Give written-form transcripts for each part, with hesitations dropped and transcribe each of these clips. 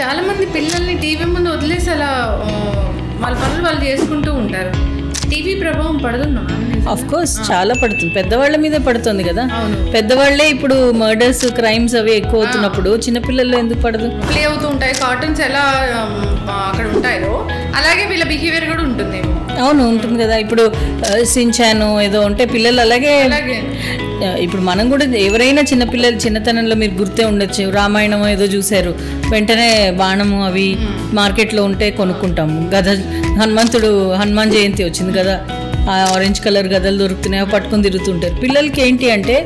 చాలా మంది పిల్లల్ని టీవీ ముందు వదిలేసి అలా వాళ్ళ పనులు వాళ్ళు చేసుకుంటూ ఉంటారు. టీవీ ప్రభావం పడుతుందా? ఆఫ్ కోర్స్ చాలా పడుతుంది, పెద్దవాళ్ళ మీదే పడుతుంది కదా. పెద్దవాళ్లే ఇప్పుడు మర్డర్స్ క్రైమ్స్ అవి ఎక్కువ అవుతున్నప్పుడు చిన్నపిల్లల్లో ఎందుకు పడదు? ప్లే అవుతూ ఉంటాయి కార్టూన్స్, ఎలా అక్కడ ఉంటాయో అలాగే వీళ్ళ బిహేవియర్ కూడా ఉంటుంది. అవును, ఉంటుంది కదా. ఇప్పుడు సించాను ఏదో ఉంటే పిల్లలు అలాగే. ఇప్పుడు మనం కూడా ఎవరైనా చిన్నపిల్లలు చిన్నతనంలో మీరు గుర్తే ఉండొచ్చు, రామాయణం ఏదో చూశారు, వెంటనే బాణము అవి మార్కెట్లో ఉంటే కొనుక్కుంటాము. గద హనుమాన్ జయంతి వచ్చింది కదా, ఆ ఆరెంజ్ కలర్ గదలు దొరుకుతున్నాయో పట్టుకొని తిరుగుతుంటారు. పిల్లలకి ఏంటి అంటే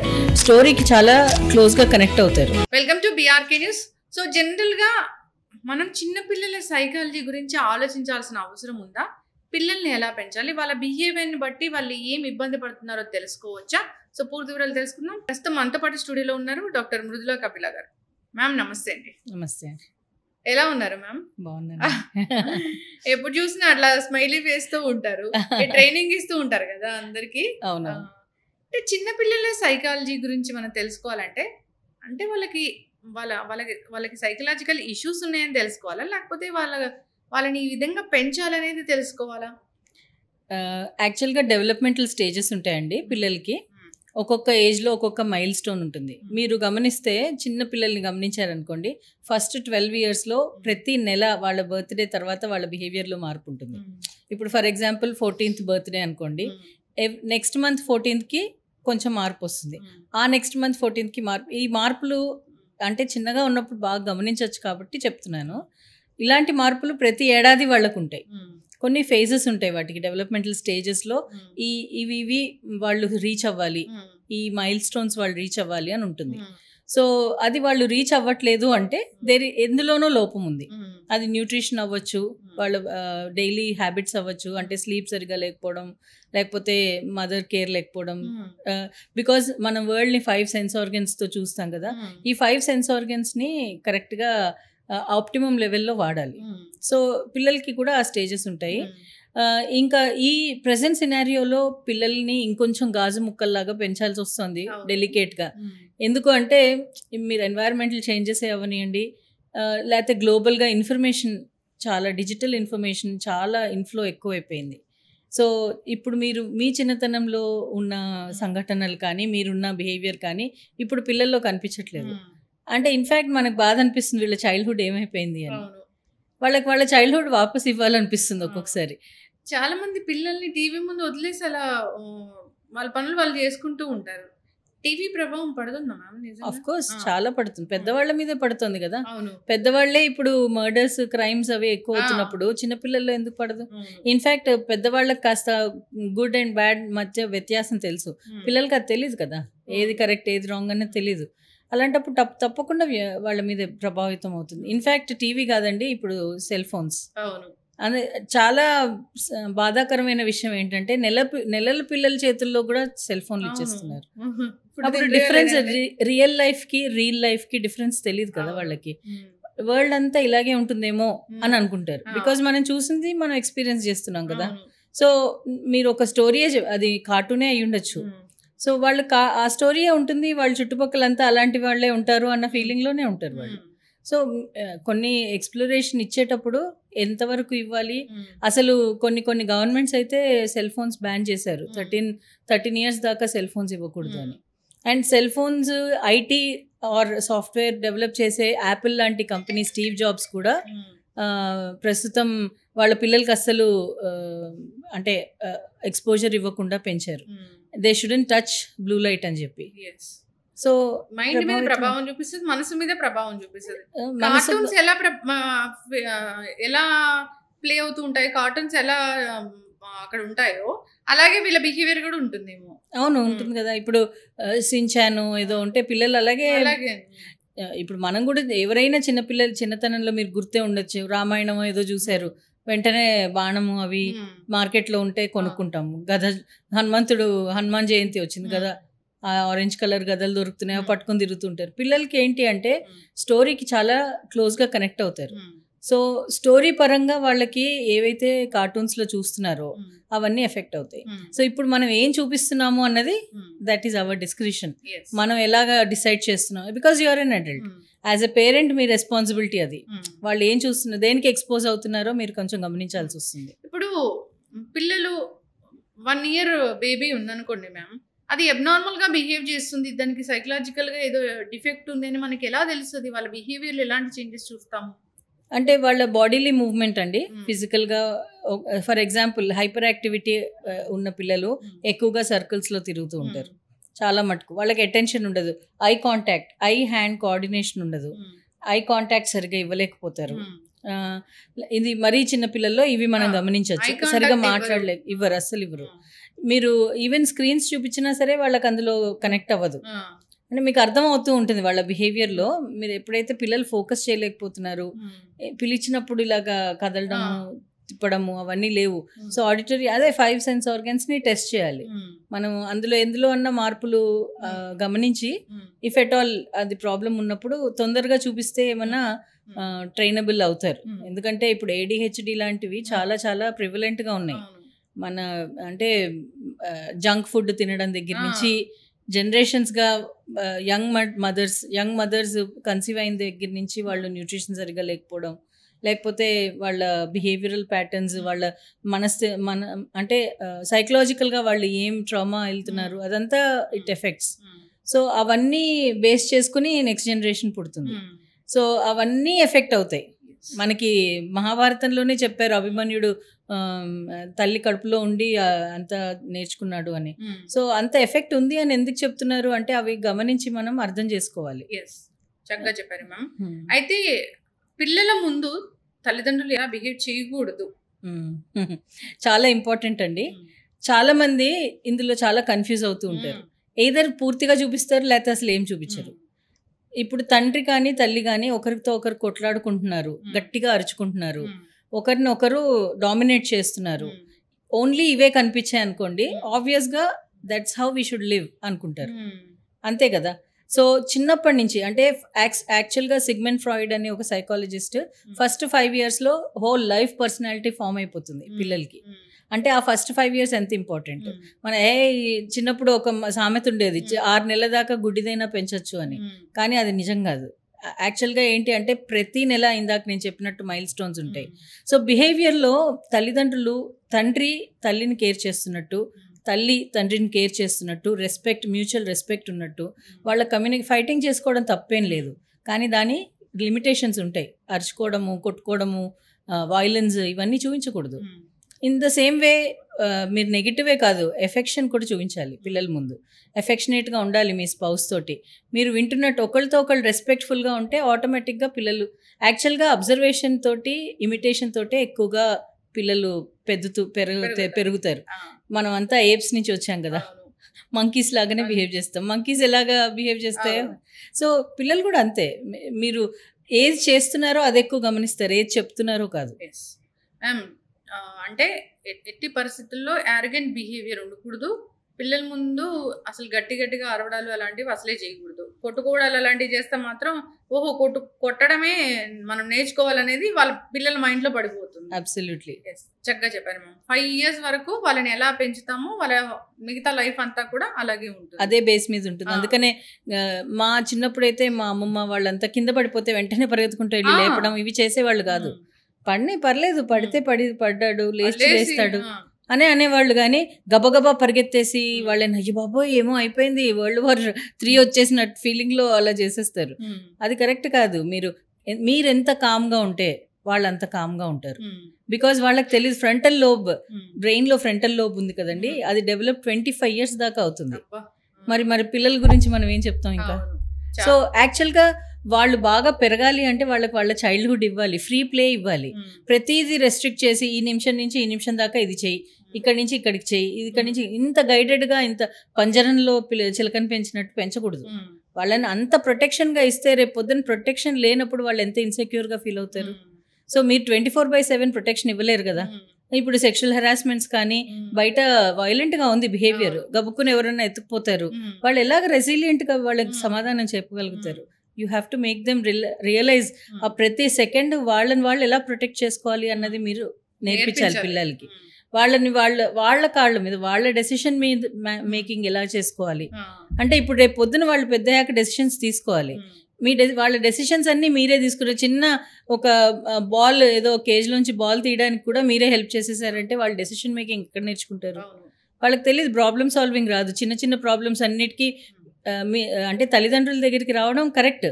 స్టోరీకి చాలా క్లోజ్గా కనెక్ట్ అవుతారు. Welcome to BRK news. So జనరల్గా మనం చిన్నపిల్లల సైకాలజీ గురించి ఆలోచించాల్సిన అవసరం ఉందా? పిల్లల్ని ఎలా పెంచాలి, వాళ్ళ బిహేవియర్ని బట్టి వాళ్ళు ఏం ఇబ్బంది పడుతున్నారో తెలుసుకోవచ్చా? సో పూర్తి వివరాలు తెలుసుకుందాం. ప్రస్తుతం మనతో పాటు స్టూడియోలో ఉన్నారు డాక్టర్ మృదులా కపిల గారు. మ్యామ్ నమస్తే అండి. నమస్తే అండి. ఎలా ఉన్నారు మ్యామ్? బాగున్నాను. ఎప్పుడు చూసినా అట్లా స్మైలీ వేస్తూ ఉంటారు, ట్రైనింగ్ ఇస్తూ ఉంటారు కదా అందరికి. అవును. అంటే చిన్నపిల్లల సైకాలజీ గురించి మనం తెలుసుకోవాలంటే అంటే వాళ్ళకి సైకలాజికల్ ఇష్యూస్ ఉన్నాయని తెలుసుకోవాలా, లేకపోతే వాళ్ళని ఈ విధంగా పెంచాలనేది తెలుసుకోవాలా? యాక్చువల్గా డెవలప్మెంటల్ స్టేజెస్ ఉంటాయండి పిల్లలకి. ఒక్కొక్క ఏజ్లో ఒక్కొక్క మైల్ స్టోన్ ఉంటుంది. మీరు గమనిస్తే చిన్న పిల్లల్ని గమనించారనుకోండి, ఫస్ట్ 12 yearsలో ప్రతి నెల వాళ్ళ బర్త్డే తర్వాత వాళ్ళ బిహేవియర్లో మార్పు ఉంటుంది. ఇప్పుడు ఫర్ ఎగ్జాంపుల్ 14th బర్త్డే అనుకోండి, నెక్స్ట్ మంత్ 14th కొంచెం మార్పు వస్తుంది, ఆ నెక్స్ట్ మంత్ 14th మార్పు. ఈ మార్పులు అంటే చిన్నగా ఉన్నప్పుడు బాగా గమనించవచ్చు కాబట్టి చెప్తున్నాను. ఇలాంటి మార్పులు ప్రతి ఏడాది వాళ్ళకు ఉంటాయి. కొన్ని ఫేజెస్ ఉంటాయి వాటికి, డెవలప్మెంటల్ స్టేజెస్లో ఇవి వాళ్ళు రీచ్ అవ్వాలి, ఈ మైల్ స్టోన్స్ వాళ్ళు రీచ్ అవ్వాలి అని ఉంటుంది. సో అది వాళ్ళు రీచ్ అవ్వట్లేదు అంటే ఎందులోనో లోపం ఉంది. అది న్యూట్రిషన్ అవ్వచ్చు, వాళ్ళ డైలీ హ్యాబిట్స్ అవ్వచ్చు, అంటే స్లీప్ సరిగా లేకపోవడం, లేకపోతే మదర్ కేర్ లేకపోవడం. బికాజ్ మనం వరల్డ్ని 5 సెన్స్ ఆర్గన్స్తో చూస్తాం కదా, ఈ 5 సెన్స్ ఆర్గన్స్ని కరెక్ట్గా ఆప్టిమం లెవెల్లో వాడాలి. సో పిల్లలకి కూడా ఆ స్టేజెస్ ఉంటాయి. ఇంకా ఈ ప్రెసెంట్ సినారియోలో పిల్లల్ని ఇంకొంచెం గాజు ముక్కల్లాగా పెంచాల్సి వస్తుంది డెలికేట్గా. ఎందుకు అంటే మీరు ఎన్వైరన్మెంటల్ చేంజెస్ అవనివ్వండి, లేకపోతే గ్లోబల్గా ఇన్ఫర్మేషన్, చాలా డిజిటల్ ఇన్ఫర్మేషన్ చాలా ఇన్ఫ్లో ఎక్కువైపోయింది. సో ఇప్పుడు మీరు మీ చిన్నతనంలో ఉన్న సంఘటనలు కానీ మీరున్న బిహేవియర్ కానీ ఇప్పుడు పిల్లల్లో కనిపించట్లేదు. అంటే ఇన్ఫ్యాక్ట్ మనకు బాధ అనిపిస్తుంది వీళ్ళ చైల్డ్హుడ్ ఏమైపోయింది అని. వాళ్ళ చైల్డ్హుడ్ వాపస్ ఇవ్వాలనిపిస్తుంది ఒక్కొక్కసారి. చాలా మంది పిల్లల్ని టీవీ ముందు వదిలేసి అలా వాళ్ళ పనులు వాళ్ళు చేసుకుంటూ ఉంటారు. టీవీ ప్రభావం పడుతుందా మ్యామ్? ఆఫ్ కోర్స్ చాలా పడుతుంది, పెద్దవాళ్ళ మీదే పడుతుంది కదా. పెద్దవాళ్లే ఇప్పుడు మర్డర్స్ క్రైమ్స్ అవి ఎక్కువ అవుతున్నప్పుడు చిన్నపిల్లల్లో ఎందుకు పడదు? ఇన్ఫ్యాక్ట్ పెద్దవాళ్ళకి కాస్త గుడ్ అండ్ బ్యాడ్ మధ్య వ్యత్యాసం తెలుసు, పిల్లలకి అది తెలియదు కదా, ఏది కరెక్ట్ ఏది రాంగ్ అనేది తెలియదు. అలాంటప్పుడు తప్పకుండా వాళ్ళ మీద ప్రభావితం అవుతుంది. ఇన్ఫ్యాక్ట్ టీవీ కాదండి, ఇప్పుడు సెల్ ఫోన్స్. అదే చాలా బాధాకరమైన విషయం ఏంటంటే నెలల పిల్లల చేతుల్లో కూడా సెల్ ఫోన్లు ఇచ్చేస్తున్నారు. అప్పుడు డిఫరెన్స్ రియల్ లైఫ్కి డిఫరెన్స్ తెలియదు కదా వాళ్ళకి. వరల్డ్ అంతా ఇలాగే ఉంటుందేమో అని అనుకుంటారు, బికాజ్ మనం చూసింది మనం ఎక్స్పీరియన్స్ చేస్తున్నాం కదా. సో మీరు ఒక స్టోరీ, అది కార్టూనే అయి ఉండొచ్చు, సో వాళ్ళు ఆ స్టోరీయే ఉంటుంది, వాళ్ళ చుట్టుపక్కలంతా అలాంటి వాళ్ళే ఉంటారు అన్న ఫీలింగ్లోనే ఉంటారు వాళ్ళు. సో కొన్ని ఎక్స్ప్లోరేషన్ ఇచ్చేటప్పుడు ఎంతవరకు ఇవ్వాలి, అసలు కొన్ని గవర్నమెంట్స్ అయితే సెల్ ఫోన్స్ బ్యాన్ చేశారు, 13 years దాకా సెల్ ఫోన్స్ ఇవ్వకూడదు అని. And cell phones IT or software develop చేసే యాపిల్ లాంటి కంపెనీ స్టీవ్ జాబ్స్ కూడా ప్రస్తుతం వాళ్ళ పిల్లలకి అస్సలు అంటే ఎక్స్పోజర్ ఇవ్వకుండా పెంచారు. They shouldn't touch blue light అని చెప్పి. సో మైండ్ మీద ప్రభావం చూపిస్తుంది, మనసు మీద ప్రభావం చూపిస్తుంది. కార్టూన్స్ ఎలా ప్లే అవుతూ ఉంటాయి, కార్టూన్స్ ఎలా అక్కడ ఉంటాయో అలాగే వీళ్ళ బిహేవియర్ కూడా ఉంటుందేమో. అవును, ఉంటుంది కదా. ఇప్పుడు సించాను ఏదో ఉంటే పిల్లలు అలాగే. ఇప్పుడు మనం కూడా ఎవరైనా చిన్నపిల్లలు చిన్నతనంలో మీరు గుర్తే ఉండొచ్చు, రామాయణం ఏదో చూశారు, వెంటనే బాణము అవి మార్కెట్లో ఉంటే కొనుక్కుంటాము. హనుమాన్ జయంతి వచ్చింది కదా, ఆ ఆరెంజ్ కలర్ గదలు దొరుకుతున్నాయో పట్టుకొని తిరుగుతుంటారు. పిల్లలకి ఏంటి అంటే స్టోరీకి చాలా క్లోజ్గా కనెక్ట్ అవుతారు. సో స్టోరీ పరంగా వాళ్ళకి ఏవైతే కార్టూన్స్లో చూస్తున్నారో అవన్నీ ఎఫెక్ట్ అవుతాయి. సో ఇప్పుడు మనం ఏం చూపిస్తున్నాము అన్నది దట్ ఈస్ అవర్ డిస్క్రిప్షన్. మనం ఎలాగా డిసైడ్ చేస్తున్నాం, because you are an adult. As a parent మీ రెస్పాన్సిబిలిటీ అది. వాళ్ళు ఏం చూస్తున్నారు, దేనికి ఎక్స్పోజ్ అవుతున్నారో మీరు కొంచెం గమనించాల్సి వస్తుంది. ఇప్పుడు పిల్లలు 1 year బేబీ ఉందనుకోండి మ్యామ్, అది అబ్నార్మల్గా బిహేవ్ చేస్తుంది, దానికి సైకలాజికల్గా ఏదో డిఫెక్ట్ ఉంది అని మనకి ఎలా తెలుస్తుంది? వాళ్ళ బిహేవియర్లో ఎలాంటి చేంజెస్ చూస్తాము? అంటే వాళ్ళ బాడీలీ మూవ్మెంట్ అండి, ఫిజికల్గా. ఫర్ ఎగ్జాంపుల్ హైపర్ యాక్టివిటీ ఉన్న పిల్లలు ఎక్కువగా సర్కిల్స్లో తిరుగుతూ ఉంటారు. చాలా మటుకు వాళ్ళకి అటెన్షన్ ఉండదు. Eye contact, I hand coordination ఉండదు. ఐ కాంటాక్ట్ సరిగ్గా ఇవ్వలేకపోతారు. ఇది మరీ చిన్న పిల్లల్లో ఇవి మనం గమనించవచ్చు. సరిగ్గా ఇవ్వరు, అస్సలు ఇవ్వరు. మీరు ఈవెన్ స్క్రీన్స్ చూపించినా సరే వాళ్ళకి అందులో కనెక్ట్ అవ్వదు. అంటే మీకు అర్థం అవుతూ ఉంటుంది వాళ్ళ బిహేవియర్లో. మీరు ఎప్పుడైతే పిల్లలు ఫోకస్ చేయలేకపోతున్నారు, పిలిచినప్పుడు ఇలాగా కదలడము, తిప్పడము అవన్నీ లేవు. సో ఆడిటరీ, అదే 5 sense organs-ని టెస్ట్ చేయాలి మనం. ఎందులో అన్న మార్పులు గమనించి ఇఫ్ ఎట్ ఆల్ అది ప్రాబ్లం ఉన్నప్పుడు తొందరగా చూపిస్తే ఏమన్నా ట్రైనబుల్ అవుతారు. ఎందుకంటే ఇప్పుడు ADHD లాంటివి చాలా చాలా ప్రివలెంట్గా ఉన్నాయి. మన అంటే జంక్ ఫుడ్ తినడం దగ్గర నుంచి జనరేషన్స్గా యంగ్ మదర్స్ కన్సీవ్ అయిన దగ్గర నుంచి వాళ్ళు న్యూట్రిషన్ సరిగ్గా లేకపోవడం, లేకపోతే వాళ్ళ బిహేవియరల్ ప్యాటర్న్స్, వాళ్ళ అంటే సైకలాజికల్గా వాళ్ళు ఏం ట్రామా వెళ్తున్నారు, అదంతా ఇట్ ఎఫెక్ట్స్. సో అవన్నీ బేస్ చేసుకుని నెక్స్ట్ జనరేషన్ పుడుతుంది. సో అవన్నీ ఎఫెక్ట్ అవుతాయి. మనకి మహాభారతంలోనే చెప్పారు, అభిమన్యుడు తల్లి కడుపులో ఉండి అంత నేర్చుకున్నాడు అని. సో అంత ఎఫెక్ట్ ఉంది అని ఎందుకు చెప్తున్నారు అంటే అవి గమనించి మనం అర్థం చేసుకోవాలి. చక్కగా చెప్పారు మ్యామ్. అయితే పిల్లల ముందు తల్లిదండ్రులు ఎలా బిహేవ్ చేయకూడదు? చాలా ఇంపార్టెంట్ అండి. చాలా మంది ఇందులో చాలా కన్ఫ్యూజ్ అవుతూ ఉంటారు. ఏదర్ పూర్తిగా చూపిస్తారు, లేకపోతే అసలు ఏం చూపించరు. ఇప్పుడు తండ్రి కానీ తల్లి కానీ ఒకరితో ఒకరు కొట్లాడుకుంటున్నారు, గట్టిగా అరుచుకుంటున్నారు, ఒకరినొకరు డామినేట్ చేస్తున్నారు, ఓన్లీ ఇవే కనిపించాయి అనుకోండి, ఆబ్వియస్గా that's how we should live అనుకుంటారు. అంతే కదా. సో చిన్నప్పటి నుంచి అంటే యాక్చువల్గా సిగ్మెండ్ ఫ్రాయిడ్ అనే ఒక సైకాలజిస్ట్ ఫస్ట్ 5 yearsలో హోల్ లైఫ్ పర్సనాలిటీ ఫామ్ అయిపోతుంది పిల్లలకి. అంటే ఆ ఫస్ట్ 5 years ఎంత ఇంపార్టెంట్. మన చిన్నప్పుడు ఒక సామెత ఉండేది, 6 నెలల దాకా గుడ్డిదైనా పెంచొచ్చు అని. కానీ అది నిజం కాదు. యాక్చువల్గా ఏంటి అంటే ప్రతి నెల ఇందాక నేను చెప్పినట్టు మైల్ స్టోన్స్ ఉంటాయి. సో బిహేవియర్లో తల్లిదండ్రులు తండ్రి తల్లిని కేర్ చేస్తున్నట్టు, తల్లి తండ్రిని కేర్ చేస్తున్నట్టు, మ్యూచువల్ రెస్పెక్ట్ ఉన్నట్టు, వాళ్ళ ఫైటింగ్ చేసుకోవడం తప్పేం లేదు, కానీ దాని లిమిటేషన్స్ ఉంటాయి. అరుచుకోవడము, కొట్టుకోవడము, వైలెన్స్ ఇవన్నీ చూపించకూడదు. ఇన్ ద సేమ్ వే మీరు నెగిటివే కాదు, ఎఫెక్షన్ కూడా చూపించాలి పిల్లల ముందు. ఎఫెక్షనేట్గా ఉండాలి మీ స్పౌస్ తోటి. మీరు వింటున్నట్టు ఒకరితో ఒకళ్ళు రెస్పెక్ట్ఫుల్గా ఉంటే ఆటోమేటిక్గా పిల్లలు యాక్చువల్గా అబ్జర్వేషన్ తోటి, ఇమిటేషన్ తోటే ఎక్కువగా పిల్లలు పెరుగుతారు. మనం అంతా ఏప్స్ నుంచి వచ్చాం కదా, మంకీస్ లాగానే బిహేవ్ చేస్తాం. మంకీస్ ఎలాగా బిహేవ్ చేస్తాయో సో పిల్లలు కూడా అంతే. మీరు ఏది చేస్తున్నారో అది ఎక్కువ గమనిస్తారు, ఏది చెప్తున్నారో కాదు. అంటే ఎట్టి పరిస్థితుల్లో యారగెంట్ బిహేవియర్ ఉండకూడదు. పిల్లల ముందు అసలు గట్టిగా అరవడాలు అలాంటివి అసలే చేయకూడదు. కొట్టుకోవడాలు అలాంటివి చేస్తే మాత్రం కొట్టడమే మనం నేర్చుకోవాలనేది వాళ్ళ పిల్లల మైండ్లో పడిపోతుంది. అబ్సల్యూట్లీ చక్కగా చెప్పారు మ్యామ్. 5 years వరకు వాళ్ళని ఎలా పెంచుతామో వాళ్ళ మిగతా లైఫ్ అంతా కూడా అలాగే ఉంటుంది, అదే బేస్ మీద ఉంటుంది. అందుకనే మా చిన్నప్పుడైతే మా అమ్మమ్మ వాళ్ళంతా కింద పడిపోతే వెంటనే పరిగెత్తుకుంటూ వెళ్ళి లేపడం ఇవి చేసేవాళ్ళు కాదు. పర్లేదు, పడ్డాడు లేస్తాడు అని అనేవాళ్ళు. కానీ గబగబా పరిగెత్తేసి వాళ్ళని అయ్యో బాబోయ్ ఏమో అయిపోయింది, World War III వచ్చేసినట్టు ఫీలింగ్లో అలా చేసేస్తారు. అది కరెక్ట్ కాదు. మీరు ఎంత కామ్గా ఉంటే వాళ్ళు అంత కామ్గా ఉంటారు. బికాజ్ వాళ్ళకి తెలియదు, ఫ్రంటల్ లోబ్, బ్రెయిన్లో ఫ్రంటల్ లోబ్ ఉంది కదండి, అది డెవలప్ 25 years దాకా అవుతుంది. మరి పిల్లల గురించి మనం ఏం చెప్తాం ఇంకా. సో యాక్చువల్గా వాళ్ళు బాగా పెరగాలి అంటే వాళ్ళ చైల్డ్హుడ్ ఇవ్వాలి, ఫ్రీ ప్లే ఇవ్వాలి. ప్రతిదీ రెస్ట్రిక్ట్ చేసి ఈ నిమిషం నుంచి ఈ నిమిషం దాకా ఇది చెయ్యి, ఇక్కడి నుంచి ఇక్కడికి చెయ్యి, ఇక్కడి నుంచి ఇంత గైడెడ్గా ఇంత పంజరంలో చిలకని పెంచినట్టు పెంచకూడదు. వాళ్ళని అంత ప్రొటెక్షన్గా ఇస్తే రేపు పొద్దున్న ప్రొటెక్షన్ లేనప్పుడు వాళ్ళు ఎంత ఇన్సెక్యూర్గా ఫీల్ అవుతారు. సో మీరు 24/7 ప్రొటెక్షన్ ఇవ్వలేరు కదా. ఇప్పుడు సెక్షువల్ హెరాస్మెంట్స్ కానీ బయట వైలెంట్గా ఉంది బిహేవియర్, గబుక్కుని ఎవరైనా ఎత్తుకుపోతారు, వాళ్ళు ఎలాగ రెసిలియంట్గా వాళ్ళకి సమాధానం చెప్పగలుగుతారు. You have to make them realize ఆ ప్రతి సెకండ్ వాళ్ళని వాళ్ళు ఎలా ప్రొటెక్ట్ చేసుకోవాలి అన్నది మీరు నేర్పించాలి పిల్లలకి. వాళ్ళని వాళ్ళ కాళ్ళ మీద వాళ్ళ డెసిషన్ మీద మేకింగ్ ఎలా చేసుకోవాలి అంటే ఇప్పుడు రేపు పొద్దున వాళ్ళు పెద్దయ్యాక డెసిషన్స్ తీసుకోవాలి. వాళ్ళ డెసిషన్స్ అన్నీ మీరే తీసుకున్నారు. చిన్న ఒక బాల్ ఏదో కేజ్ లోంచి బాల్ తీయడానికి కూడా మీరే హెల్ప్ చేసేసారంటే వాళ్ళు డెసిషన్ మేకింగ్ ఎక్కడ నేర్చుకుంటారు? వాళ్ళకి తెలియదు, ప్రాబ్లమ్ సాల్వింగ్ రాదు. చిన్న చిన్న ప్రాబ్లమ్స్ అన్నిటికీ అంటే తల్లిదండ్రుల దగ్గరికి రావడం కరెక్ట్,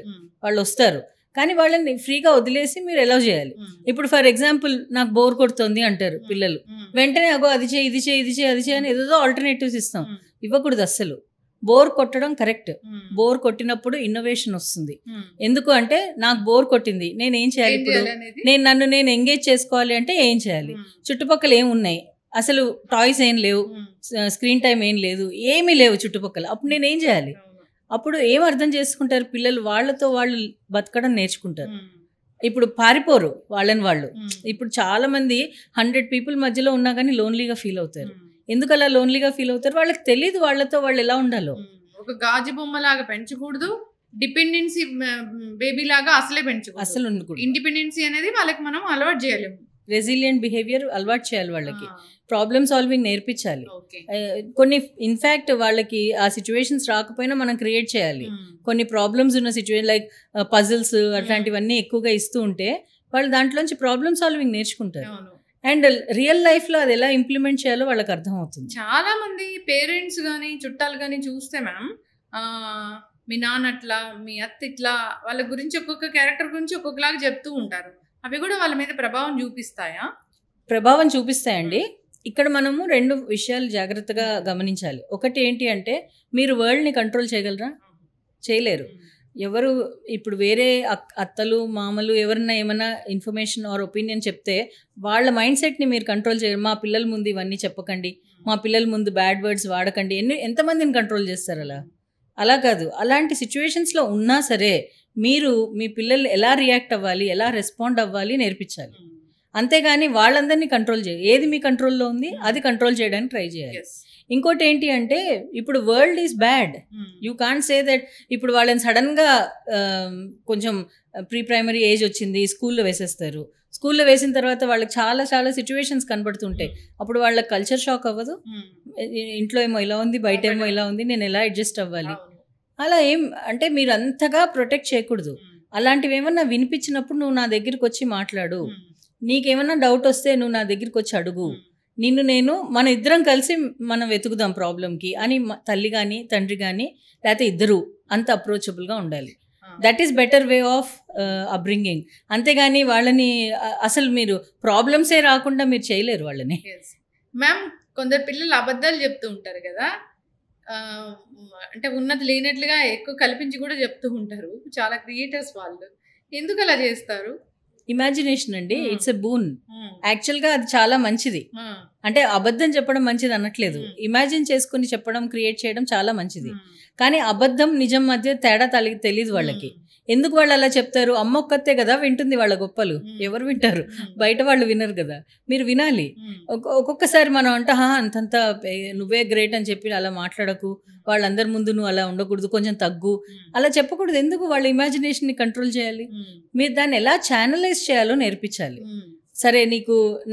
వాళ్ళు వస్తారు, కానీ వాళ్ళని ఫ్రీగా వదిలేసి మీరు ఎలా చేయాలి. ఇప్పుడు ఫర్ ఎగ్జాంపుల్ నాకు బోర్ కొడుతుంది అంటారు పిల్లలు, వెంటనే అగో అది చేయి ఇది చేయి ఇది చేయి అది చేయి అని ఏదో ఆల్టర్నేటివ్స్ ఇస్తాం. ఇవ్వకూడదు అస్సలు. బోర్ కొట్టడం కరెక్ట్. బోర్ కొట్టినప్పుడు ఇన్నోవేషన్ వస్తుంది. ఎందుకు అంటే నాకు బోర్ కొట్టింది, నేను ఏం చేయాలి ఇప్పుడు, నేను ఎంగేజ్ చేసుకోవాలి అంటే ఏం చేయాలి, చుట్టుపక్కల ఏమున్నాయి, అసలు టాయ్స్ ఏం లేవు, స్క్రీన్ టైం ఏం లేదు, ఏమీ లేవు చుట్టుపక్కల, అప్పుడు నేను ఏం చేయాలి. అప్పుడు ఏం అర్థం చేసుకుంటారు పిల్లలు, వాళ్ళతో వాళ్ళు బతకడం నేర్చుకుంటారు. ఇప్పుడు పారిపోరు వాళ్ళని వాళ్ళు. ఇప్పుడు చాలా మంది 100 people మధ్యలో ఉన్నా కానీ లోన్లీగా ఫీల్ అవుతారు. ఎందుకు అలా లోన్లీగా ఫీల్ అవుతారు? వాళ్ళకి తెలియదు వాళ్ళతో వాళ్ళు ఎలా ఉండాలో. ఒక గాజు బొమ్మ లాగా పెంచకూడదు, డిపెండెన్సీ బేబీ లాగా అసలే పెంచకూడదు, అసలు ఉండకూడదు. ఇండిపెండెన్సీ అనేది వాళ్ళకి మనం అలవాటు చేయలేము. రెసిలియంట్ బిహేవియర్ అలవాటు చేయాలి వాళ్ళకి, ప్రాబ్లమ్ సాల్వింగ్ నేర్పించాలి. కొన్ని ఇన్ఫ్యాక్ట్ వాళ్ళకి ఆ సిచ్యువేషన్స్ రాకపోయినా మనం క్రియేట్ చేయాలి. కొన్ని ప్రాబ్లమ్స్ ఉన్న సిచ్యువేషన్ లైక్ పజిల్స్ అట్లాంటివన్నీ ఎక్కువగా ఇస్తూ ఉంటే వాళ్ళు దాంట్లోంచి ప్రాబ్లమ్ సాల్వింగ్ నేర్చుకుంటారు. అండ్ రియల్ లైఫ్లో అది ఎలా ఇంప్లిమెంట్ చేయాలో వాళ్ళకి అర్థం అవుతుంది. చాలా మంది పేరెంట్స్ కానీ చుట్టాలు కానీ చూస్తే మ్యామ్, మీ నాన్న అట్లా, మీ అత్త ఇట్లా, వాళ్ళ గురించి ఒక్కొక్క క్యారెక్టర్ గురించి ఒక్కొక్కలాగా చెప్తూ ఉంటారు. అవి కూడా వాళ్ళ మీద ప్రభావం చూపిస్తాయా? ప్రభావం చూపిస్తాయండి. ఇక్కడ మనము 2 విషయాలు జాగ్రత్తగా గమనించాలి. ఒకటి ఏంటి అంటే, మీరు వరల్డ్ని కంట్రోల్ చేయగలరా? చేయలేరు. ఎవరు ఇప్పుడు వేరే అత్తలు మామలు ఎవరన్నా ఏమైనా ఇన్ఫర్మేషన్ ఆర్ ఒపీనియన్ చెప్తే వాళ్ళ మైండ్ సెట్ని మీరు కంట్రోల్ చేయరు. మా పిల్లల ముందు ఇవన్నీ చెప్పకండి, మా పిల్లల ముందు బ్యాడ్ వర్డ్స్ వాడకండి, ఎంతమందిని కంట్రోల్ చేస్తారు? అలా కాదు. అలాంటి సిచ్యువేషన్స్లో ఉన్నా సరే మీరు మీ పిల్లలు ఎలా రియాక్ట్ అవ్వాలి, ఎలా రెస్పాండ్ అవ్వాలి నేర్పించాలి. అంతేగాని వాళ్ళందరినీ కంట్రోల్ చేయాలి. ఏది మీ కంట్రోల్లో ఉంది అది కంట్రోల్ చేయడానికి ట్రై చేయాలి. ఇంకోటి ఏంటి అంటే, ఇప్పుడు world is bad, you can't say that ఇప్పుడు వాళ్ళని సడన్గా కొంచెం ప్రీ ప్రైమరీ ఏజ్ వచ్చింది స్కూల్లో వేసేస్తారు. స్కూల్లో వేసిన తర్వాత వాళ్ళకి చాలా చాలా సిచ్యువేషన్స్ కనబడుతుంటాయి. అప్పుడు వాళ్ళకి కల్చర్ షాక్ అవ్వదు? ఇంట్లో ఏమో ఇలా ఉంది, బయట ఏమో ఇలా ఉంది, నేను ఎలా అడ్జస్ట్ అవ్వాలి? అలా ఏం అంటే మీరు అంతగా ప్రొటెక్ట్ చేయకూడదు. అలాంటివి ఏమన్నా వినిపించినప్పుడు నువ్వు నా దగ్గరికి వచ్చి మాట్లాడు, నీకేమన్నా డౌట్ వస్తే నువ్వు నా దగ్గరికి వచ్చి అడుగు, మన ఇద్దరం కలిసి మనం వెతుకుదాం ప్రాబ్లంకి అని తల్లి కానీ తండ్రి కానీ లేకపోతే ఇద్దరు అంత అప్రోచబుల్గా ఉండాలి. That is better way of upbringing. అంతేగాని వాళ్ళని అసలు మీరు ప్రాబ్లమ్సే రాకుండా మీరు చేయలేరు వాళ్ళని. మ్యామ్, కొందరు పిల్లలు అబద్ధాలు చెప్తూ ఉంటారు కదా, అంటే ఉన్నది లేనట్లుగా ఎక్కువ కల్పించి కూడా చెప్తూ ఉంటారు. చాలా క్రియేటర్స్ వాళ్ళు. ఎందుకు అలా చేస్తారు? ఇమాజినేషన్ అండి, ఇట్స్ ఎ బూన్. యాక్చువల్గా అది చాలా మంచిది. అంటే అబద్ధం చెప్పడం మంచిది అనట్లేదు, ఇమాజిన్ చేసుకుని చెప్పడం, క్రియేట్ చేయడం చాలా మంచిది. కానీ అబద్ధం నిజం మధ్య తేడా తెలియదు వాళ్ళకి. ఎందుకు వాళ్ళు అలా చెప్తారు? అమ్మ ఒక్కతే కదా వింటుంది వాళ్ళ గొప్పలు, ఎవరు వింటారు? బయట వాళ్ళు వినరు కదా, మీరు వినాలి. ఒక్కొక్కసారి మనం అంతంత నువ్వే గ్రేట్ అని చెప్పి అలా మాట్లాడకు, వాళ్ళందరి ముందు నువ్వు అలా ఉండకూడదు, కొంచెం తగ్గు, అలా చెప్పకూడదు. ఎందుకు? వాళ్ళ ఇమాజినేషన్ని కంట్రోల్ చేయాలి. మీరు దాన్ని ఎలా ఛానలైజ్ చేయాలో నేర్పించాలి. సరే,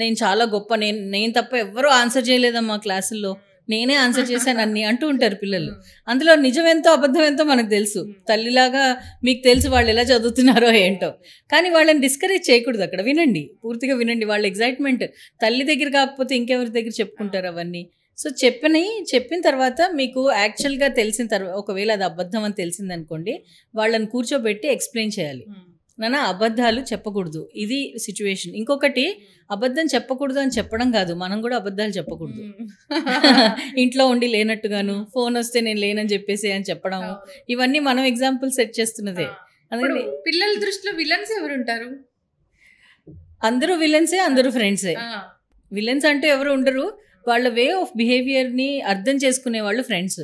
నేను చాలా గొప్ప, నేను తప్ప ఎవరూ ఆన్సర్ చేయలేదమ్మా క్లాసుల్లో, నేనే ఆన్సర్ చేశాను అన్ని అంటూ ఉంటారు పిల్లలు. అందులో నిజం ఎంతో అబద్ధం ఎంతో మనకు తెలుసు. తల్లిలాగా మీకు తెలుసు వాళ్ళు ఎలా చదువుతున్నారో ఏంటో. కానీ వాళ్ళని డిస్కరేజ్ చేయకూడదు. అక్కడ వినండి, పూర్తిగా వినండి. వాళ్ళ ఎగ్జైట్మెంట్ తల్లి దగ్గర కాకపోతే ఇంకెవరి దగ్గర చెప్పుకుంటారు అవన్నీ. సో చెప్పిన తర్వాత మీకు యాక్చువల్గా తెలిసిన తర్వాత, ఒకవేళ అది అబద్ధం అని తెలిసిందనుకోండి, వాళ్ళని కూర్చోబెట్టి ఎక్స్ప్లెయిన్ చేయాలి. నాన్న, అబద్ధాలు చెప్పకూడదు, ఇది సిచ్యువేషన్. ఇంకొకటి, అబద్ధం చెప్పకూడదు అని చెప్పడం కాదు, మనం కూడా అబద్ధాలు చెప్పకూడదు. ఇంట్లో ఉండి లేనట్టుగాను, ఫోన్ వస్తే నేను లేనని చెప్పేసి అని చెప్పడం, ఇవన్నీ మనం ఎగ్జాంపుల్ సెట్ చేస్తున్నదే. అందుకని పిల్లల దృష్టిలో విలన్స్ ఎవరు ఉంటారు? అందరూ విలన్సే, అందరూ ఫ్రెండ్సే. విలన్స్ అంటూ ఎవరు ఉండరు. వాళ్ళ వే ఆఫ్ బిహేవియర్ని అర్థం చేసుకునే వాళ్ళు ఫ్రెండ్స్.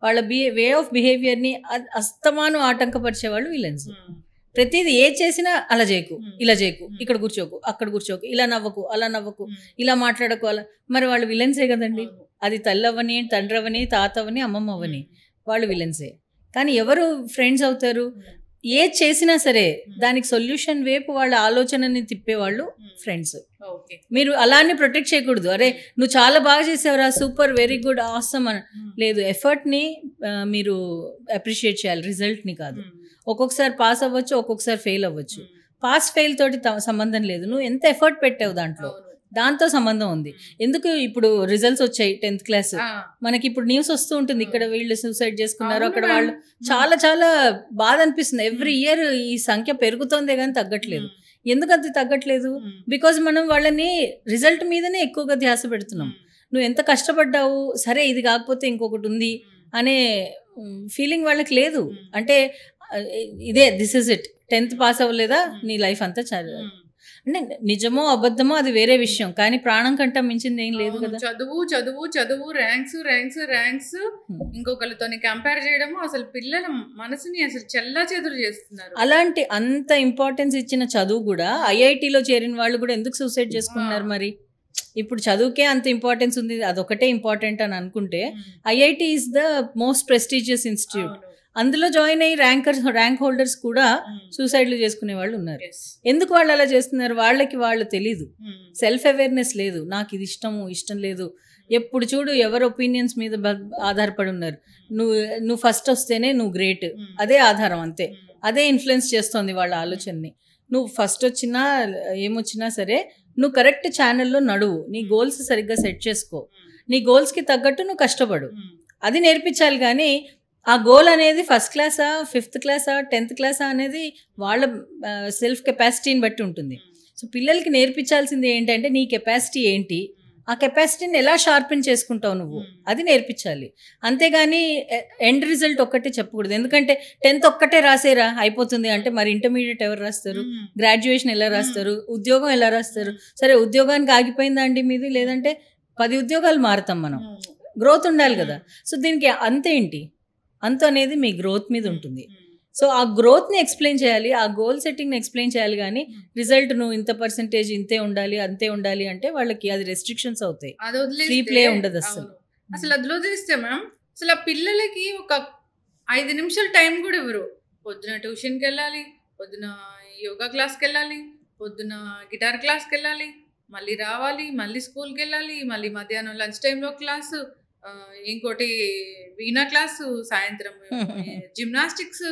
వాళ్ళ వే ఆఫ్ బిహేవియర్ని అస్తమానం ఆటంకపరిచే వాళ్ళు విలన్స్. ప్రతిదీ ఏ చేసినా అలా చేయకు, ఇలా చేయకు, ఇక్కడ కూర్చోకు, అక్కడ కూర్చోకు, ఇలా నవ్వకు, అలా నవ్వకు, ఇలా మాట్లాడకు, అలా. మరి వాళ్ళు విలన్సే కదండి. అది తల్లి అవ్వని, తండ్రి అవ్వని, తాత అవ్వని, అమ్మమ్మ అవ్వని, వాళ్ళు విలన్సే. కానీ ఎవరు ఫ్రెండ్స్ అవుతారు? ఏది చేసినా సరే దానికి సొల్యూషన్ వైపు వాళ్ళ ఆలోచనని తిప్పేవాళ్ళు ఫ్రెండ్స్. ఓకే. మీరు అలానే ప్రొటెక్ట్ చేయకూడదు. అరే నువ్వు చాలా బాగా చేసావురా, సూపర్, వెరీ గుడ్, ఆసమ్ అని లేదు. ఎఫర్ట్ని మీరు అప్రిషియేట్ చేయాలి, రిజల్ట్ని కాదు. ఒక్కొక్కసారి పాస్ అవ్వచ్చు, ఒక్కొక్కసారి ఫెయిల్ అవ్వచ్చు. పాస్ ఫెయిల్ తోటి సంబంధం లేదు, నువ్వు ఎంత ఎఫర్ట్ పెట్టావు దాంట్లో, దాంతో సంబంధం ఉంది. ఎందుకు ఇప్పుడు రిజల్ట్స్ వచ్చాయి 10th క్లాస్, మనకి ఇప్పుడు న్యూస్ వస్తూ ఉంటుంది, ఇక్కడ వీళ్ళు సూసైడ్ చేసుకున్నారు, అక్కడ వాళ్ళు, చాలా చాలా బాధ అనిపిస్తుంది. ఎవ్రీ ఇయర్ ఈ సంఖ్య పెరుగుతోందే కానీ తగ్గట్లేదు. ఎందుకంత తగ్గట్లేదు? బికాజ్ మనం వాళ్ళని రిజల్ట్ మీదనే ఎక్కువగా ధ్యాస పెడుతున్నాం. నువ్వు ఎంత కష్టపడ్డావు, సరే ఇది కాకపోతే ఇంకొకటి ఉంది అనే ఫీలింగ్ వాళ్ళకి లేదు. అంటే ఇదే, this is it, 10th pass అవ్వలేదా నీ లైఫ్ అంతా అంటే నిజమో అబద్ధమో అది వేరే విషయం, కానీ ప్రాణం కంటే మించింది ఏం లేదు కదా. చదువు చదువు చదువు, ర్యాంక్స్ ర్యాంక్స్ ర్యాంక్స్, ఇంకొకరితో కంపేర్ చేయడము, అసలు పిల్లల మనసుని అసలు చెల్లా చెదురు చేస్తున్నారు. అలాంటి అంత ఇంపార్టెన్స్ ఇచ్చిన చదువు కూడా, ఐఐటిలో చేరిన వాళ్ళు కూడా ఎందుకు సూసైడ్ చేసుకుంటున్నారు మరి? ఇప్పుడు చదువుకే అంత ఇంపార్టెన్స్ ఉంది, అదొకటే ఇంపార్టెంట్ అని అనుకుంటే, IIT is the most prestigious institute. అందులో జాయిన్ అయ్యి ర్యాంక్ హోల్డర్స్ కూడా సూసైడ్లు చేసుకునే వాళ్ళు ఉన్నారు. ఎందుకు వాళ్ళు అలా చేస్తున్నారు? వాళ్ళకి వాళ్ళు తెలీదు, సెల్ఫ్ అవేర్నెస్ లేదు. నాకు ఇది ఇష్టం లేదు, ఎప్పుడు చూడు ఎవరి ఒపీనియన్స్ మీద ఆధారపడి ఉన్నారు. నువ్వు ఫస్ట్ వస్తేనే నువ్వు గ్రేట్, అదే ఆధారం, అంతే. అదే ఇన్ఫ్లుయెన్స్ చేస్తోంది వాళ్ళ ఆలోచనని. నువ్వు ఫస్ట్ వచ్చినా ఏమొచ్చినా సరే నువ్వు కరెక్ట్ ఛానల్లో నడువు, నీ గోల్స్ సరిగ్గా సెట్ చేసుకో, నీ గోల్స్కి తగ్గట్టు నువ్వు కష్టపడు, అది నేర్పించాలి. కానీ ఆ గోల్ అనేది ఫస్ట్ క్లాసా, 5th క్లాసా, 10th క్లాసా అనేది వాళ్ళ సెల్ఫ్ కెపాసిటీని బట్టి ఉంటుంది. సో పిల్లలకి నేర్పించాల్సింది ఏంటంటే, నీ కెపాసిటీ ఏంటి, ఆ కెపాసిటీని ఎలా షార్పెన్ చేసుకుంటావు నువ్వు, అది నేర్పించాలి. అంతేగాని ఎండ్ రిజల్ట్ ఒక్కటే చెప్పకూడదు. ఎందుకంటే 10th ఒక్కటే రాసేరా అయిపోతుంది అంటే, మరి ఇంటర్మీడియట్ ఎవరు రాస్తారు, గ్రాడ్యుయేషన్ ఎలా రాస్తారు, ఉద్యోగం ఎలా రాస్తారు? సరే ఉద్యోగానికి ఆగిపోయిందా అండి మీది, లేదంటే 10 ఉద్యోగాలు మారుతాం మనం, గ్రోత్ ఉండాలి కదా. సో దీనికి అంతేంటి, అంత అనేది మీ గ్రోత్ మీద ఉంటుంది. సో ఆ గ్రోత్ని ఎక్స్ప్లెయిన్ చేయాలి, ఆ గోల్ సెట్టింగ్ని ఎక్స్ప్లెయిన్ చేయాలి. కానీ రిజల్ట్ నువ్వు ఇంత పర్సెంటేజ్ ఇంతే ఉండాలి, అంతే ఉండాలి అంటే వాళ్ళకి అది రెస్ట్రిక్షన్స్ అవుతాయి, ఫ్రీ ప్లే ఉండదు అసలు. అది వదిలేస్తే మ్యామ్, అసలు ఆ పిల్లలకి ఒక 5 నిమిషాలు టైం కూడా ఇవ్వరు. పొద్దున ట్యూషన్కి వెళ్ళాలి, పొద్దున యోగా క్లాస్కి వెళ్ళాలి, పొద్దున గిటార్ క్లాస్కి వెళ్ళాలి, మళ్ళీ రావాలి, మళ్ళీ స్కూల్కి వెళ్ళాలి, మళ్ళీ మధ్యాహ్నం లంచ్ టైంలో క్లాసు, ఇంకోటి వీణా క్లాసు, సాయంత్రం జిమ్నాస్టిక్స్,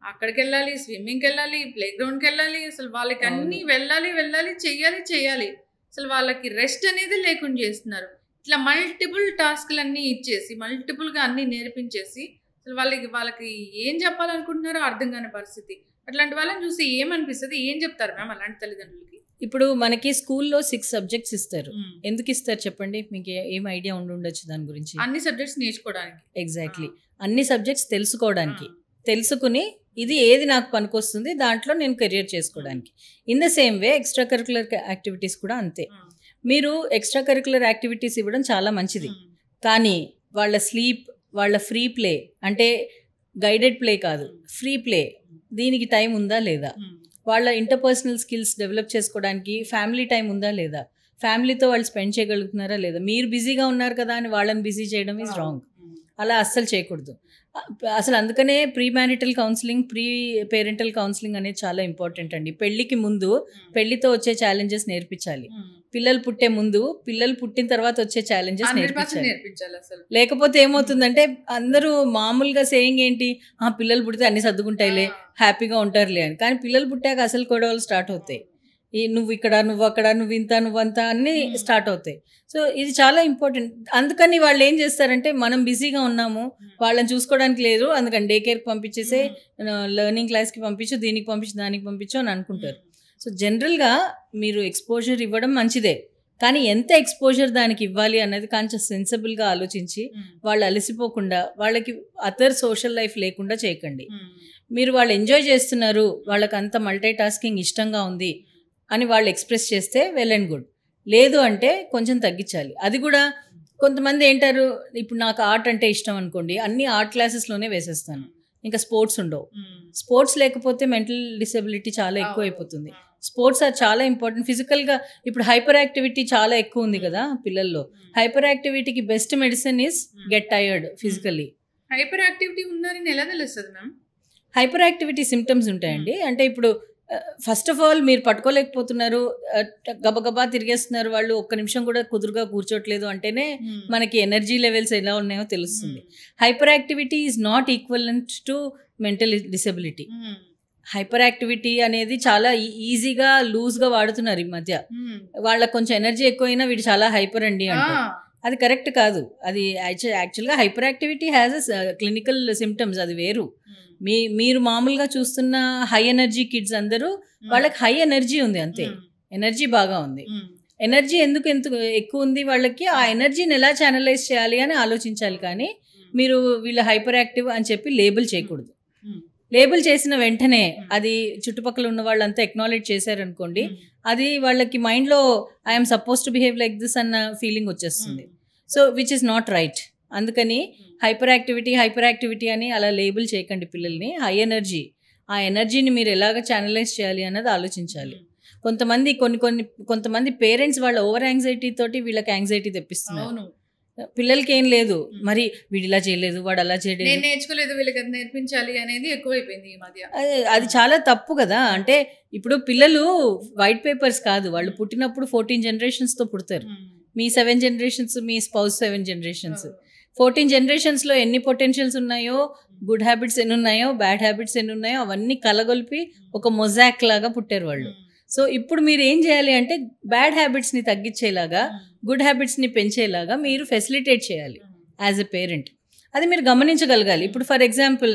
అక్కడికి వెళ్ళాలి, స్విమ్మింగ్కి వెళ్ళాలి, ప్లే గ్రౌండ్కి వెళ్ళాలి. అసలు వాళ్ళకి అన్నీ వెళ్ళాలి చెయ్యాలి. అసలు వాళ్ళకి రెస్ట్ అనేది లేకుండా చేస్తున్నారు. ఇట్లా మల్టిపుల్ టాస్క్లు అన్నీ ఇచ్చేసి, మల్టిపుల్గా అన్నీ నేర్పించేసి, అసలు వాళ్ళకి ఏం చెప్పాలనుకుంటున్నారో అర్థం కాని పరిస్థితి. అట్లాంటి వాళ్ళని చూసి ఏమనిపిస్తుంది, ఏం చెప్తారు మ్యామ్ అలాంటి తల్లిదండ్రులకి? ఇప్పుడు మనకి స్కూల్లో 6 సబ్జెక్ట్స్ ఇస్తారు. ఎందుకు ఇస్తారు చెప్పండి? మీకు ఏం ఐడియా ఉండొచ్చు దాని గురించి? అన్ని సబ్జెక్ట్స్ నేర్చుకోవడానికి. ఎగ్జాక్ట్లీ, అన్ని సబ్జెక్ట్స్ తెలుసుకోవడానికి, తెలుసుకుని ఇది ఏది నాకు పనికొస్తుంది దాంట్లో నేను కెరియర్ చేసుకోవడానికి. In the same way extra curricular activities కూడా అంతే. మీరు ఎక్స్ట్రా కరికులర్ యాక్టివిటీస్ ఇవ్వడం చాలా మంచిది, కానీ వాళ్ళ స్లీప్, వాళ్ళ ఫ్రీ ప్లే, అంటే గైడెడ్ ప్లే కాదు, ఫ్రీ ప్లే, దీనికి టైం ఉందా లేదా, వాళ్ళ ఇంటర్పర్సనల్ స్కిల్స్ డెవలప్ చేసుకోవడానికి ఫ్యామిలీ టైం ఉందా లేదా, ఫ్యామిలీతో వాళ్ళు స్పెండ్ చేయగలుగుతున్నారా లేదా. మీరు బిజీగా ఉన్నారు కదా అని వాళ్ళని బిజీ చేయడం ఈజ్ రాంగ్. అలా అస్సలు చేయకూడదు అసలు. అందుకనే pre marital counselling, pre parental counselling అనేది చాలా ఇంపార్టెంట్ అండి. పెళ్లికి ముందు పెళ్లితో వచ్చే ఛాలెంజెస్ నేర్పించాలి, పిల్లలు పుట్టే ముందు, పిల్లలు పుట్టిన తర్వాత వచ్చే ఛాలెంజెస్ నేర్పించాలి. లేకపోతే ఏమవుతుందంటే, అందరూ మామూలుగా సేయింగ్ ఏంటి, పిల్లలు పుడితే అన్ని సర్దుకుంటాయిలే, హ్యాపీగా ఉంటారులే అని. కానీ పిల్లలు పుట్టాక అసలు గొడవలు స్టార్ట్ అవుతాయి. నువ్వు ఇక్కడ, నువ్వు అక్కడ, నువ్వు ఇంత, నువ్వంతా అన్నీ స్టార్ట్ అవుతాయి. సో ఇది చాలా ఇంపార్టెంట్. అందుకని వాళ్ళు ఏం చేస్తారంటే, మనం బిజీగా ఉన్నాము, వాళ్ళని చూసుకోవడానికి లేదు, అందుకని డే కేర్కి పంపించేసే, లెర్నింగ్ క్లాస్కి పంపించు, దీనికి పంపించు, దానికి పంపించు అని అనుకుంటారు. సో జనరల్గా మీరు ఎక్స్పోజర్ ఇవ్వడం మంచిదే, కానీ ఎంత ఎక్స్పోజర్ దానికి ఇవ్వాలి అన్నది కొంచెం సెన్సిబుల్గా ఆలోచించి, వాళ్ళు అలసిపోకుండా, వాళ్ళకి అదర్ సోషల్ లైఫ్ లేకుండా చేయకండి. మీరు వాళ్ళు ఎంజాయ్ చేస్తున్నారు, వాళ్ళకి అంత మల్టీ టాస్కింగ్ ఇష్టంగా ఉంది అని వాళ్ళు ఎక్స్ప్రెస్ చేస్తే వెల్ అండ్ గుడ్. లేదు అంటే కొంచెం తగ్గించాలి. అది కూడా కొంతమంది ఏంటారు, ఇప్పుడు నాకు ఆర్ట్ అంటే ఇష్టం అనుకోండి, అన్ని ఆర్ట్ క్లాసెస్లోనే వేసేస్తాను, ఇంకా స్పోర్ట్స్ ఉండవు. స్పోర్ట్స్ లేకపోతే మెంటల్ డిసెబిలిటీ చాలా ఎక్కువ అయిపోతుంది. స్పోర్ట్స్ అది చాలా ఇంపార్టెంట్. ఫిజికల్గా ఇప్పుడు హైపర్ యాక్టివిటీ చాలా ఎక్కువ ఉంది కదా పిల్లల్లో. హైపర్ యాక్టివిటీకి best medicine is get tired physically. Hyper activity ఉన్నారని ఎలా తెలుస్తుంది మ్యామ్? హైపర్ యాక్టివిటీ సిమ్టమ్స్ ఉంటాయండి. అంటే ఇప్పుడు ఫస్ట్ ఆఫ్ ఆల్ మీరు పట్టుకోలేకపోతున్నారు, గబగబా తిరిగేస్తున్నారు, వాళ్ళు ఒక్క నిమిషం కూడా కుదురుగా కూర్చోట్లేదు అంటేనే మనకి ఎనర్జీ లెవెల్స్ ఎలా ఉన్నాయో తెలుస్తుంది. Hyper activity is not equivalent to mental disability. Hyper activity అనేది చాలా ఈజీగా లూజ్గా వాడుతున్నారు ఈ మధ్య. వాళ్ళకి కొంచెం ఎనర్జీ ఎక్కువైనా వీడు చాలా హైపర్ అండి అంటే అది కరెక్ట్ కాదు. అది యాక్చువల్గా hyper activity has clinical symptoms, అది వేరు. మీరు మామూలుగా చూస్తున్న హై ఎనర్జీ కిడ్స్ అందరూ వాళ్ళకి హై ఎనర్జీ ఉంది, అంతే, ఎనర్జీ బాగా ఉంది. ఎనర్జీ ఎందుకు ఎక్కువ ఉంది వాళ్ళకి, ఆ ఎనర్జీని ఎలా ఛానలైజ్ చేయాలి అని ఆలోచించాలి. కానీ మీరు వీళ్ళ హైపర్ యాక్టివ్ అని చెప్పి లేబుల్ చేయకూడదు. లేబుల్ చేసిన వెంటనే అది చుట్టుపక్కల ఉన్న వాళ్ళంతా ఎక్నాలెడ్జ్ చేశారనుకోండి, అది వాళ్ళకి మైండ్లో I'm suppose to behave like this అన్న ఫీలింగ్ వచ్చేస్తుంది. So which is not right. అందుకని హైపర్ యాక్టివిటీ అని అలా లేబుల్ చేయకండి పిల్లల్ని. హై ఎనర్జీ, ఆ ఎనర్జీని మీరు ఎలాగ ఛానలైజ్ చేయాలి అన్నది ఆలోచించాలి. కొంతమంది పేరెంట్స్ వాళ్ళ ఓవర్ యాంగ్జైటీ తోటి వీళ్ళకి యాంగ్జైటీ తెప్పిస్తున్నారు. పిల్లలకి ఏం లేదు, మరి వీడు ఇలా చేయలేదు, వాడు అలా చేయలేదు, నేను నేర్చుకోలేదు, వీళ్ళకి అది నేర్పించాలి అనేది ఎక్కువైపోయింది ఈ మధ్య. అది చాలా తప్పు కదా. అంటే ఇప్పుడు పిల్లలు వైట్ పేపర్స్ కాదు, వాళ్ళు పుట్టినప్పుడు 14 generations పుడతారు. మీ 7 generations, మీ స్పౌస్ 7 generations, 14 generations ఎన్ని పొటెన్షియల్స్ ఉన్నాయో, గుడ్ హ్యాబిట్స్ ఎన్ని ఉన్నాయో, బ్యాడ్ హ్యాబిట్స్ ఎన్ని ఉన్నాయో అవన్నీ కలగొలిపి ఒక మొజాక్ లాగా పుట్టారు వాళ్ళు. సో ఇప్పుడు మీరు ఏం చేయాలి అంటే బ్యాడ్ హ్యాబిట్స్ని తగ్గించేలాగా, గుడ్ హ్యాబిట్స్ని పెంచేలాగా మీరు ఫెసిలిటేట్ చేయాలి యాజ్ ఎ పేరెంట్. అది మీరు గమనించగలగాలి. ఇప్పుడు ఫర్ ఎగ్జాంపుల్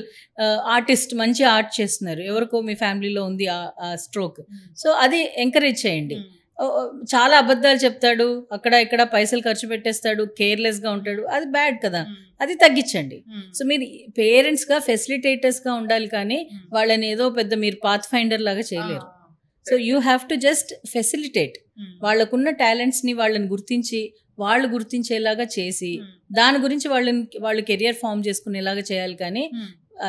ఆర్టిస్ట్ మంచి ఆర్ట్ చేస్తున్నారు, ఎవరికో మీ ఫ్యామిలీలో ఉంది ఆ స్ట్రోక్, సో అది ఎంకరేజ్ చేయండి. చాలా అబద్ధాలు చెప్తాడు, అక్కడ ఇక్కడ పైసలు ఖర్చు పెట్టేస్తాడు, కేర్లెస్గా ఉంటాడు, అది బ్యాడ్ కదా, అది తగ్గించండి. సో మీరు పేరెంట్స్గా ఫెసిలిటేటర్స్గా ఉండాలి, కానీ వాళ్ళని ఏదో పెద్ద మీరు పాత్ ఫైండర్ లాగా చేయలేరు. So you have to just facilitate. వాళ్ళకున్న టాలెంట్స్ని వాళ్ళని గుర్తించి, వాళ్ళు గుర్తించేలాగా చేసి దాని గురించి వాళ్ళు కెరియర్ ఫామ్ చేసుకునేలాగా చేయాలి. కానీ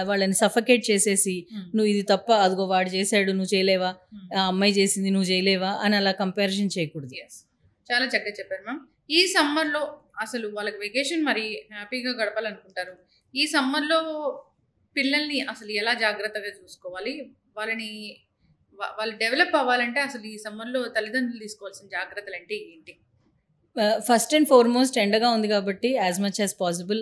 వాళ్ళని సఫకేట్ చేసేసి నువ్వు ఇది తప్ప, అదిగో వాడు చేశాడు నువ్వు చేయలేవా, ఆ అమ్మాయి చేసింది నువ్వు చేయలేవా అని అలా కంపారిజన్ చేయకూడదు. చాలా చక్కగా చెప్పారు మ్యామ్. ఈ సమ్మర్లో అసలు వాళ్ళకి వెకేషన్ మరి హ్యాపీగా గడపాలనుకుంటారు. ఈ సమ్మర్లో పిల్లల్ని అసలు ఎలా జాగ్రత్తగా చూసుకోవాలి, వాళ్ళు డెవలప్ అవ్వాలంటే అసలు ఈ సమ్మర్లో తల్లిదండ్రులు తీసుకోవాల్సిన జాగ్రత్తలు అంటే ఏంటి? ఫస్ట్ అండ్ ఫార్మోస్ట్ ఎండగా ఉంది కాబట్టి as much as possible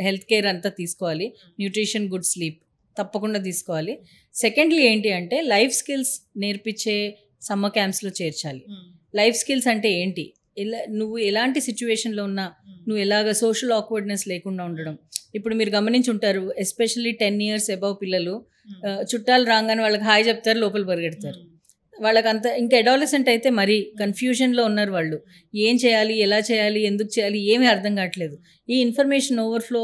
health care అంతా తీసుకోవాలి. న్యూట్రిషన్, గుడ్ స్లీప్ తప్పకుండా తీసుకోవాలి. సెకండ్లీ ఏంటి అంటే లైఫ్ స్కిల్స్ నేర్పించే సమ్మర్ క్యాంప్స్లో చేర్చాలి. లైఫ్ స్కిల్స్ అంటే ఏంటి, నువ్వు ఎలాంటి సిచ్యువేషన్లో ఉన్నా నువ్వు ఎలాగ సోషల్ ఆక్వర్డ్నెస్ లేకుండా ఉండడం. ఇప్పుడు మీరు గమనించుంటారు, ఎస్పెషల్లీ 10 years అబవ్ పిల్లలు చుట్టాలు రాగానే వాళ్ళకి హాయ్ చెప్తారు, లోపల పరిగెడతారు. వాళ్ళకంత ఇంకా అడాలసెంట్ అయితే మరీ కన్ఫ్యూజన్లో ఉన్నారు. వాళ్ళు ఏం చేయాలి, ఎలా చేయాలి, ఎందుకు చేయాలి ఏమీ అర్థం కావట్లేదు. ఈ ఇన్ఫర్మేషన్ ఓవర్ఫ్లో,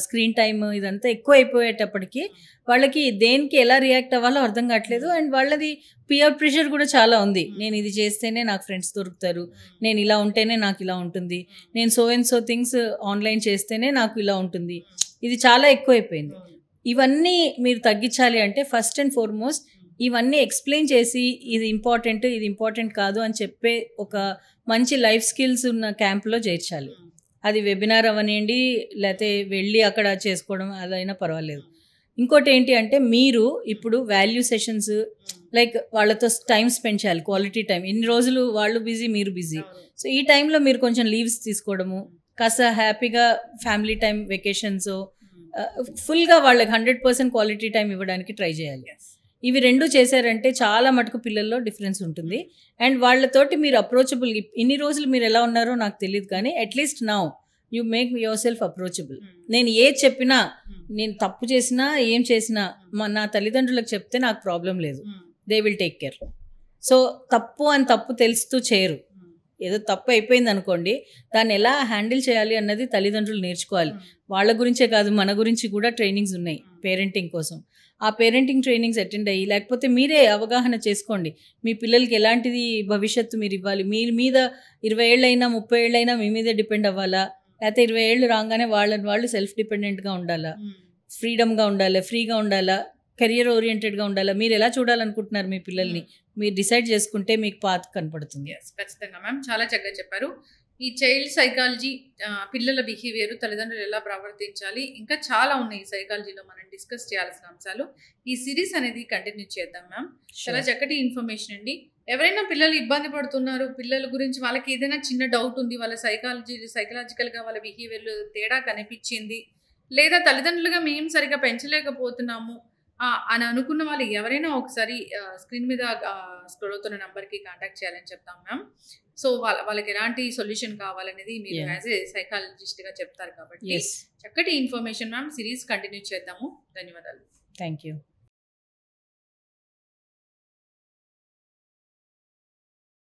స్క్రీన్ టైమ్ ఇదంతా ఎక్కువ అయిపోయేటప్పటికి వాళ్ళకి దేనికి ఎలా రియాక్ట్ అవ్వాలో అర్థం కావట్లేదు. అండ్ వాళ్ళది పియర్ ప్రెషర్ కూడా చాలా ఉంది. నేను ఇది చేస్తేనే నాకు ఫ్రెండ్స్ దొరుకుతారు, నేను ఇలా ఉంటేనే నాకు ఇలా ఉంటుంది, నేను so and so things online చేస్తేనే నాకు ఇలా ఉంటుంది, ఇది చాలా ఎక్కువైపోయింది. ఇవన్నీ మీరు తగ్గించాలి అంటే ఫస్ట్ అండ్ ఫార్మోస్ట్ ఇవన్నీ ఎక్స్ప్లెయిన్ చేసి ఇది ఇంపార్టెంట్ కాదు అని చెప్పే ఒక మంచి లైఫ్ స్కిల్స్ ఉన్న క్యాంప్లో చేర్చాలి. అది వెబినార్ అవనివ్వండి, లేకపోతే వెళ్ళి అక్కడ చేసుకోవడం అదైనా పర్వాలేదు. ఇంకోటి ఏంటి అంటే మీరు ఇప్పుడు వాల్యూ సెషన్స్ లైక్ వాళ్ళతో టైం స్పెండ్ చేయాలి, క్వాలిటీ టైం. ఇన్ని రోజులు వాళ్ళు బిజీ, మీరు బిజీ, సో ఈ టైంలో మీరు కొంచెం లీవ్స్ తీసుకోవడము, కాస్త హ్యాపీగా ఫ్యామిలీ టైం, వెకేషన్స్ ఫుల్గా వాళ్ళకి 100% క్వాలిటీ టైం ఇవ్వడానికి ట్రై చేయాలి. ఇవి రెండు చేశారంటే చాలా మటుకు పిల్లల్లో డిఫరెన్స్ ఉంటుంది. అండ్ వాళ్ళతోటి మీరు అప్రోచబుల్, ఇన్ని రోజులు మీరు ఎలా ఉన్నారో నాకు తెలియదు, కానీ at least now you make your self approachable. నేను ఏది చెప్పినా, నేను తప్పు చేసినా ఏం చేసినా నా తల్లిదండ్రులకు చెప్తే నాకు ప్రాబ్లం లేదు, they will take care. So తప్పు తెలుస్తూ చేయరు. ఏదో తప్పు అయిపోయింది అనుకోండి, దాన్ని ఎలా హ్యాండిల్ చేయాలి అన్నది తల్లిదండ్రులు నేర్చుకోవాలి. వాళ్ళ గురించే కాదు, మన గురించి కూడా ట్రైనింగ్స్ ఉన్నాయి పేరెంటింగ్ కోసం. ఆ పేరెంటింగ్ ట్రైనింగ్స్ అటెండ్ అయ్యి, లేకపోతే మీరే అవగాహన చేసుకోండి మీ పిల్లలకి ఎలాంటిది భవిష్యత్తు మీరు ఇవ్వాలి. మీ మీద 20 ఏళ్ళైనా 30 ఏళ్ళైనా మీ మీదే డిపెండ్ అవ్వాలా, లేకపోతే 20 ఏళ్ళు రాగానే వాళ్ళు సెల్ఫ్ డిపెండెంట్గా ఉండాలా, ఫ్రీడమ్గా ఉండాలా, ఫ్రీగా ఉండాలా, కెరియర్ ఓరియంటెడ్గా ఉండాలా, మీరు ఎలా చూడాలనుకుంటున్నారు మీ పిల్లల్ని మీరు డిసైడ్ చేసుకుంటే మీకు పాత్ కనపడుతుంది. ఖచ్చితంగా మ్యామ్, చాలా చక్కగా చెప్పారు. ఈ చైల్డ్ సైకాలజీ, పిల్లల బిహేవియర్, తల్లిదండ్రులు ఎలా ప్రవర్తించాలి, ఇంకా చాలా ఉన్నాయి సైకాలజీలో మనం డిస్కస్ చేయాల్సిన అంశాలు. ఈ సిరీస్ అనేది కంటిన్యూ చేద్దాం మ్యామ్. చాలా చక్కటి ఇన్ఫర్మేషన్ అండి. ఎవరైనా పిల్లలు ఇబ్బంది పడుతున్నారు, పిల్లల గురించి వాళ్ళకి ఏదైనా చిన్న డౌట్ ఉంది, వాళ్ళ సైకలాజికల్గా వాళ్ళ బిహేవియర్ తేడా కనిపించింది, లేదా తల్లిదండ్రులుగా మేము సరిగా పెంచలేకపోతున్నాము అని అనుకున్న వాళ్ళు ఎవరైనా ఒకసారి స్క్రీన్ మీద స్క్రోల్ అవుతున్న నెంబర్కి కాంటాక్ట్ చేయాలని చెప్తాం మ్యామ్. సో వాళ్ళకి ఎలాంటి సొల్యూషన్ కావాలనేది మీరు యాజ్ ఏ సైకాలజిస్ట్గా చెప్తారు కాబట్టి చక్కటి ఇన్ఫర్మేషన్ మ్యామ్. సిరీస్ కంటిన్యూ చేద్దాము. ధన్యవాదాలు. Thank you.